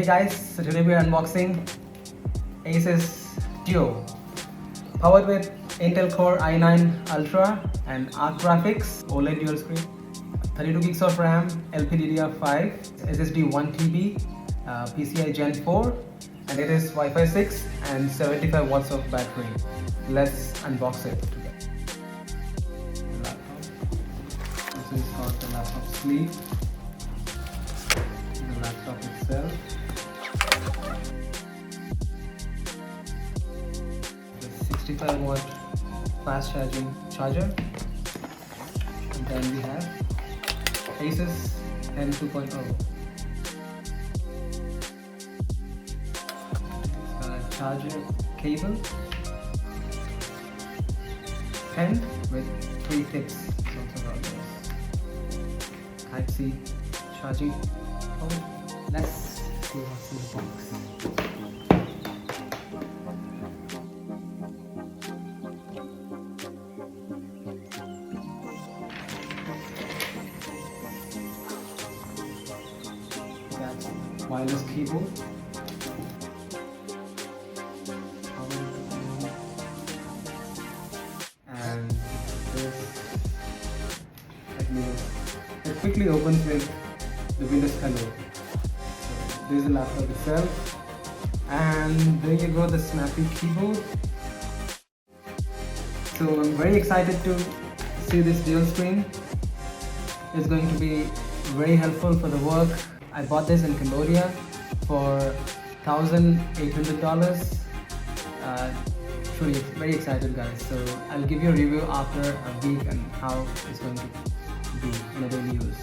Hey guys, so today we are unboxing Asus Duo, powered with Intel Core i9 Ultra and Arc graphics, OLED dual screen, 32 gigs of RAM, LPDDR5, SSD 1 TB, PCI Gen 4, and it is Wi-Fi 6 and 75 watts of battery. Let's unbox it together. The laptop. This is called the laptop sleeve. The laptop itself. The 65-watt fast charging charger. And then we have Asus Zen 2.0. Charger cable, pen with 3 tips, also around this. Type-C charging port. Let's see what's in the box. That's wireless keyboard. And this it quickly opens with the Windows Hello. So this is the laptop itself, and there you go, the snappy keyboard. So I'm very excited to see this dual screen. It's going to be very helpful for the work. I bought this in Cambodia for $1,800. Truly very excited, guys. So I'll give you a review after a week and how it's going to be in a daily use.